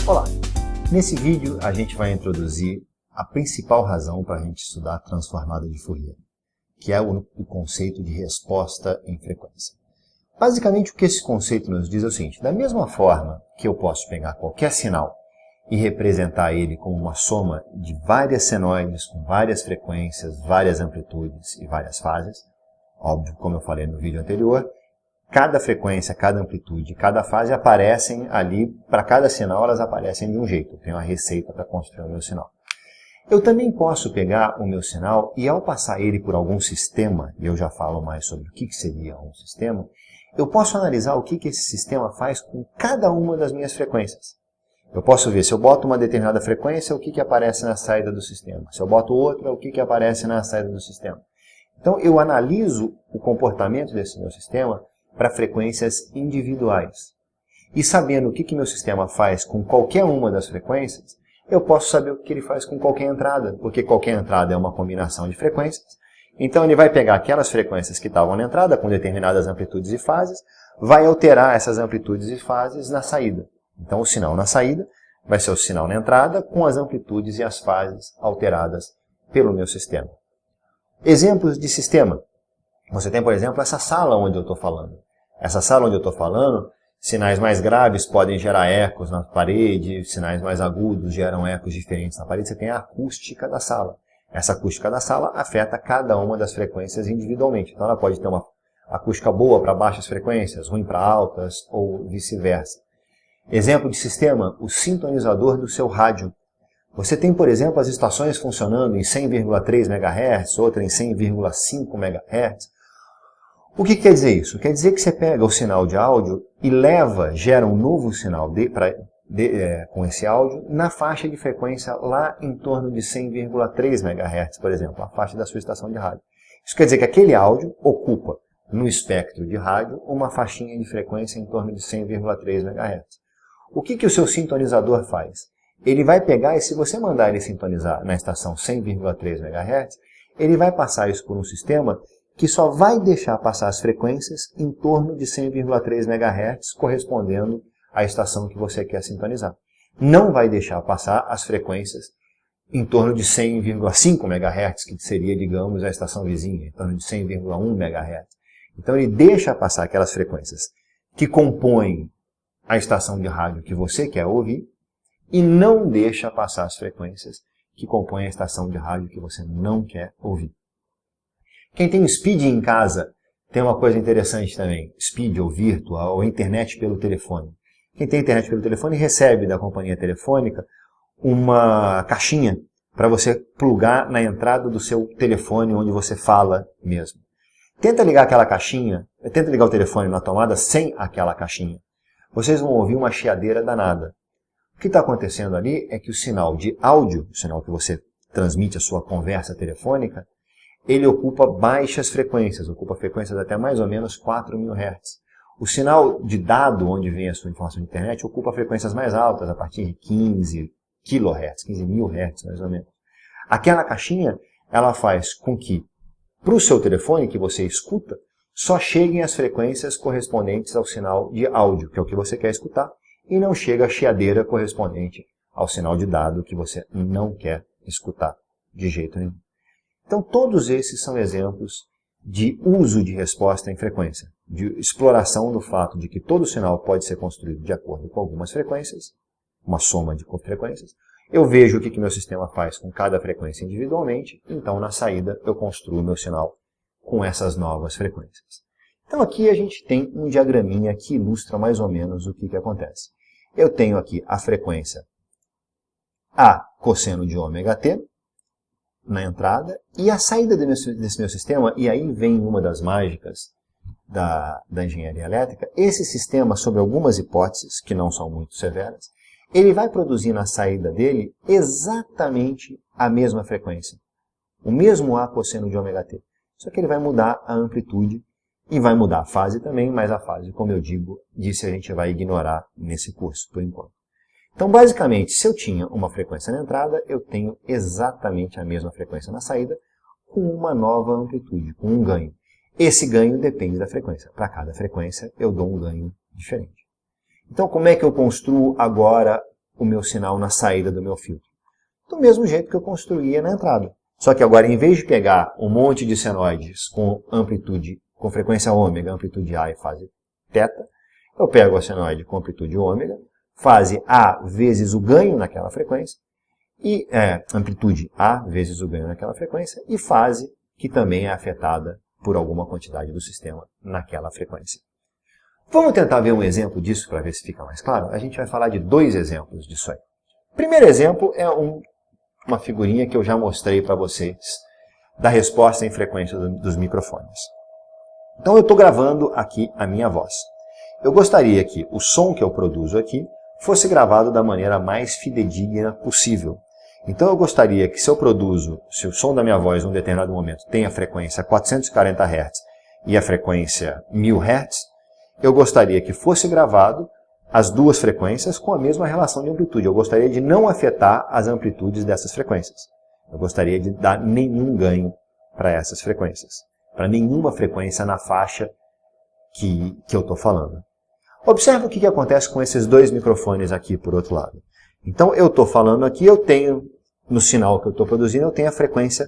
Olá! Nesse vídeo a gente vai introduzir a principal razão para a gente estudar a transformada de Fourier, que é o conceito de resposta em frequência. Basicamente o que esse conceito nos diz é o seguinte: da mesma forma que eu posso pegar qualquer sinal e representar ele como uma soma de várias senoides com várias frequências, várias amplitudes e várias fases, óbvio, como eu falei no vídeo anterior, cada frequência, cada amplitude, cada fase aparecem ali, para cada sinal elas aparecem de um jeito. Eu tenho uma receita para construir o meu sinal. Eu também posso pegar o meu sinal e ao passar ele por algum sistema, e eu já falo mais sobre o que seria um sistema, eu posso analisar o que esse sistema faz com cada uma das minhas frequências. Eu posso ver se eu boto uma determinada frequência, o que aparece na saída do sistema. Se eu boto outra, o que aparece na saída do sistema. Então eu analiso o comportamento desse meu sistema para frequências individuais. E sabendo o que meu sistema faz com qualquer uma das frequências, eu posso saber o que ele faz com qualquer entrada, porque qualquer entrada é uma combinação de frequências. Então ele vai pegar aquelas frequências que estavam na entrada, com determinadas amplitudes e fases, vai alterar essas amplitudes e fases na saída. Então o sinal na saída vai ser o sinal na entrada, com as amplitudes e as fases alteradas pelo meu sistema. Exemplos de sistema. Você tem, por exemplo, essa sala onde eu estou falando. Essa sala onde eu estou falando, sinais mais graves podem gerar ecos na parede, sinais mais agudos geram ecos diferentes na parede. Você tem a acústica da sala. Essa acústica da sala afeta cada uma das frequências individualmente. Então ela pode ter uma acústica boa para baixas frequências, ruim para altas ou vice-versa. Exemplo de sistema, o sintonizador do seu rádio. Você tem, por exemplo, as estações funcionando em 100,3 MHz, outra em 100,5 MHz. O que quer dizer isso? Quer dizer que você pega o sinal de áudio e gera um novo sinal com esse áudio na faixa de frequência lá em torno de 100,3 MHz, por exemplo, a faixa da sua estação de rádio. Isso quer dizer que aquele áudio ocupa no espectro de rádio uma faixinha de frequência em torno de 100,3 MHz. O que o seu sintonizador faz? Ele vai pegar e se você mandar ele sintonizar na estação 100,3 MHz, ele vai passar isso por um sistema que só vai deixar passar as frequências em torno de 100,3 MHz, correspondendo à estação que você quer sintonizar. Não vai deixar passar as frequências em torno de 100,5 MHz, que seria, digamos, a estação vizinha, em torno de 100,1 MHz. Então ele deixa passar aquelas frequências que compõem a estação de rádio que você quer ouvir e não deixa passar as frequências que compõem a estação de rádio que você não quer ouvir. Quem tem o Speed em casa tem uma coisa interessante também, Speed ou Virtual ou internet pelo telefone. Quem tem internet pelo telefone recebe da companhia telefônica uma caixinha para você plugar na entrada do seu telefone onde você fala mesmo. Tenta ligar aquela caixinha, tenta ligar o telefone na tomada sem aquela caixinha. Vocês vão ouvir uma chiadeira danada. O que está acontecendo ali é que o sinal de áudio, o sinal que você transmite a sua conversa telefônica, ele ocupa baixas frequências, ocupa frequências até mais ou menos 4.000 Hz. O sinal de dado, onde vem a sua informação de internet, ocupa frequências mais altas, a partir de 15 kHz, 15.000 Hz mais ou menos. Aquela caixinha, ela faz com que, para o seu telefone que você escuta, só cheguem as frequências correspondentes ao sinal de áudio, que é o que você quer escutar, e não chega a chiadeira correspondente ao sinal de dado que você não quer escutar de jeito nenhum. Então, todos esses são exemplos de uso de resposta em frequência, de exploração do fato de que todo sinal pode ser construído de acordo com algumas frequências, uma soma de frequências. Eu vejo o que meu sistema faz com cada frequência individualmente, então na saída eu construo meu sinal com essas novas frequências. Então aqui a gente tem um diagraminha que ilustra mais ou menos o que acontece. Eu tenho aqui a frequência A cosseno de ômega t, na entrada, e a saída desse meu sistema, e aí vem uma das mágicas da engenharia elétrica, esse sistema, sob algumas hipóteses, que não são muito severas, ele vai produzir na saída dele exatamente a mesma frequência, o mesmo A cosseno de ômega t, só que ele vai mudar a amplitude e vai mudar a fase também, mas a fase, como eu disse, a gente vai ignorar nesse curso por enquanto. Então, basicamente, se eu tinha uma frequência na entrada, eu tenho exatamente a mesma frequência na saída, com uma nova amplitude, com um ganho. Esse ganho depende da frequência. Para cada frequência, eu dou um ganho diferente. Então, como é que eu construo agora o meu sinal na saída do meu filtro. Do mesmo jeito que eu construía na entrada. Só que agora, em vez de pegar um monte de senoides com amplitude, com frequência ômega, amplitude A e fase θ, eu pego a senoide com amplitude ômega, fase A vezes o ganho naquela frequência, e amplitude A vezes o ganho naquela frequência, e fase que também é afetada por alguma quantidade do sistema naquela frequência. Vamos tentar ver um exemplo disso para ver se fica mais claro? A gente vai falar de 2 exemplos disso aí. O primeiro exemplo é uma figurinha que eu já mostrei para vocês da resposta em frequência dos microfones. Então eu estou gravando aqui a minha voz. Eu gostaria que o som que eu produzo aqui fosse gravado da maneira mais fidedigna possível. Então eu gostaria que se o som da minha voz em um determinado momento tem a frequência 440 Hz e a frequência 1000 Hz, eu gostaria que fosse gravado as duas frequências com a mesma relação de amplitude. Eu gostaria de não afetar as amplitudes dessas frequências. Eu gostaria de dar nenhum ganho para essas frequências, para nenhuma frequência na faixa que eu estou falando. Observe o que acontece com esses 2 microfones aqui por outro lado. Então eu estou falando aqui, eu tenho, no sinal que eu estou produzindo, eu tenho a frequência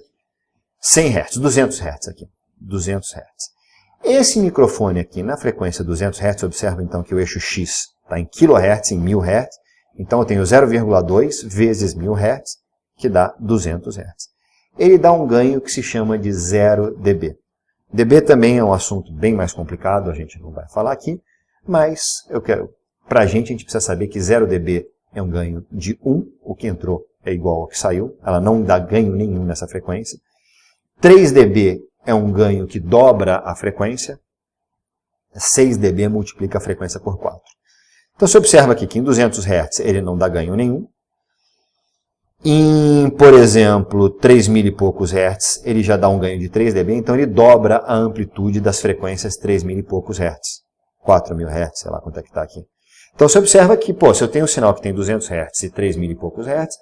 100 Hz, 200 Hz aqui, 200 Hz. Esse microfone aqui, na frequência 200 Hz, observa então que o eixo X está em kHz, em 1000 Hz. Então eu tenho 0,2 vezes 1000 Hz, que dá 200 Hz. Ele dá um ganho que se chama de 0 dB. dB também é um assunto bem mais complicado, a gente não vai falar aqui, mas para a gente precisa saber que 0 dB é um ganho de 1, o que entrou é igual ao que saiu, ela não dá ganho nenhum nessa frequência. 3 dB é um ganho que dobra a frequência, 6 dB multiplica a frequência por 4. Então você observa aqui que em 200 Hz ele não dá ganho nenhum. Em, por exemplo, 3.000 e poucos Hz, ele já dá um ganho de 3 dB, então ele dobra a amplitude das frequências 3.000 e poucos Hz. 4.000 Hz, sei lá quanto é que está aqui. Então você observa que, se eu tenho um sinal que tem 200 Hz e 3.000 e poucos Hz,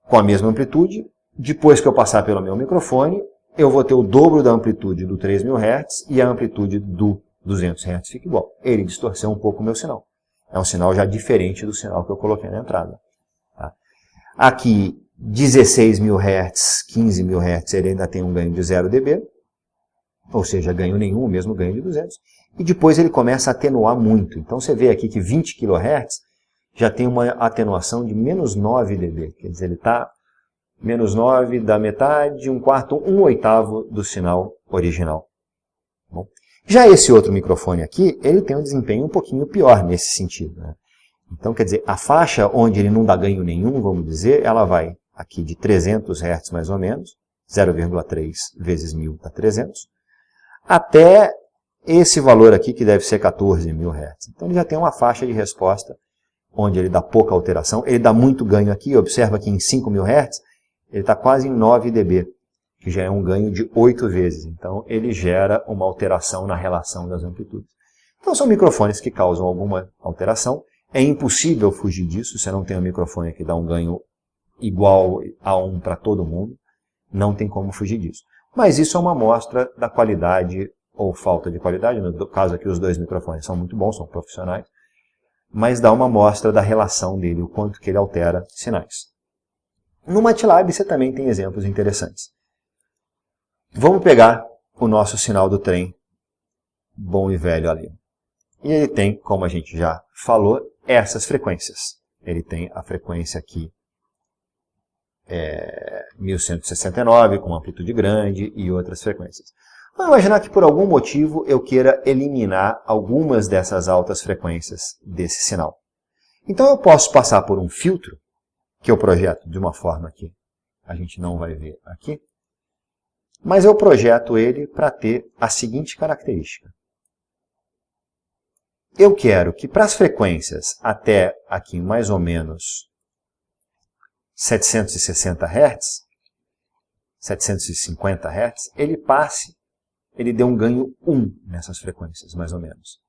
com a mesma amplitude, depois que eu passar pelo meu microfone, eu vou ter o dobro da amplitude do 3.000 Hz e a amplitude do 200 Hz fica igual. Ele distorceu um pouco o meu sinal. É um sinal já diferente do sinal que eu coloquei na entrada. Tá? Aqui, 16.000 Hz, 15.000 Hz, ele ainda tem um ganho de 0 dB, ou seja, ganho nenhum, o mesmo ganho de 200. E depois ele começa a atenuar muito. Então você vê aqui que 20 kHz já tem uma atenuação de menos 9 dB. Quer dizer, ele está menos 9 da metade, 1/4, 1/8 do sinal original. Bom, já esse outro microfone aqui, ele tem um desempenho um pouquinho pior nesse sentido. Né? Então, quer dizer, a faixa onde ele não dá ganho nenhum, vamos dizer, ela vai aqui de 300 Hz mais ou menos, 0,3 vezes 1000 dá 300, até esse valor aqui que deve ser 14.000 Hz. Então ele já tem uma faixa de resposta onde ele dá pouca alteração, ele dá muito ganho aqui, observa que em 5.000 Hz, ele está quase em 9 dB, que já é um ganho de 8 vezes. Então, ele gera uma alteração na relação das amplitudes. Então, são microfones que causam alguma alteração. É impossível fugir disso. Você não tem um microfone que dá um ganho igual a 1 para todo mundo. Não tem como fugir disso. Mas isso é uma amostra da qualidade ou falta de qualidade. No caso aqui, os 2 microfones são muito bons, são profissionais. Mas dá uma amostra da relação dele, o quanto que ele altera sinais. No MATLAB você também tem exemplos interessantes. Vamos pegar o nosso sinal do trem, bom e velho ali. E ele tem, como a gente já falou, essas frequências. Ele tem a frequência aqui, 1169, com uma amplitude grande e outras frequências. Vamos imaginar que por algum motivo eu queira eliminar algumas dessas altas frequências desse sinal. Então eu posso passar por um filtro, que eu projeto de uma forma que a gente não vai ver aqui, mas eu projeto ele para ter a seguinte característica. Eu quero que para as frequências até aqui mais ou menos 760 Hz, 750 Hz, ele dê um ganho 1 nessas frequências, mais ou menos.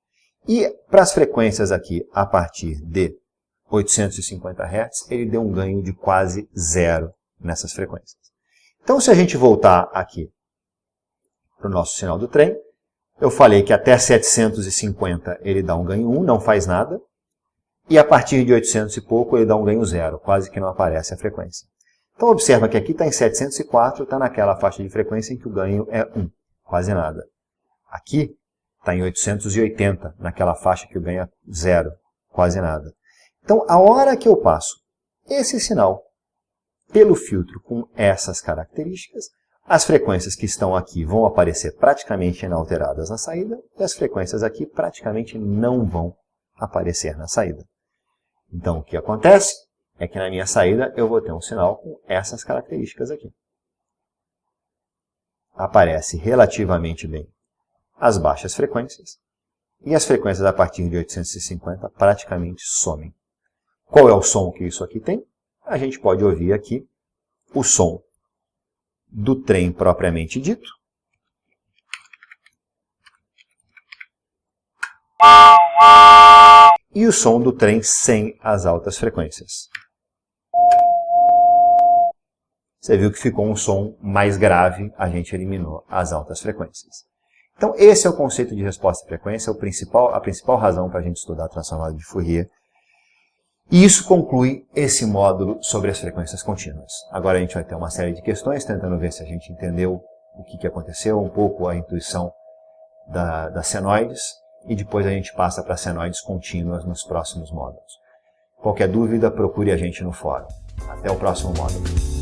E para as frequências aqui a partir de 850 Hz, ele deu um ganho de quase 0 nessas frequências. Então, se a gente voltar aqui para o nosso sinal do trem, eu falei que até 750 ele dá um ganho 1, não faz nada. e a partir de 800 e pouco ele dá um ganho zero, quase que não aparece a frequência. Então observa que aqui está em 704, está naquela faixa de frequência em que o ganho é 1, quase nada. Aqui está em 880, naquela faixa que o ganho é 0, quase nada. Então a hora que eu passo esse sinal pelo filtro com essas características, as frequências que estão aqui vão aparecer praticamente inalteradas na saída e as frequências aqui praticamente não vão aparecer na saída. Então o que acontece é que na minha saída eu vou ter um sinal com essas características aqui. Aparece relativamente bem as baixas frequências e as frequências a partir de 850 praticamente somem. Qual é o som que isso aqui tem? A gente pode ouvir aqui o som do trem propriamente dito. E o som do trem sem as altas frequências. Você viu que ficou um som mais grave, a gente eliminou as altas frequências. Então esse é o conceito de resposta e frequência, a principal razão para a gente estudar a transformada de Fourier. E isso conclui esse módulo sobre as frequências contínuas. Agora a gente vai ter uma série de questões, tentando ver se a gente entendeu o que aconteceu, um pouco a intuição das senoides, e depois a gente passa para senoides contínuas nos próximos módulos. Qualquer dúvida, procure a gente no fórum. Até o próximo módulo.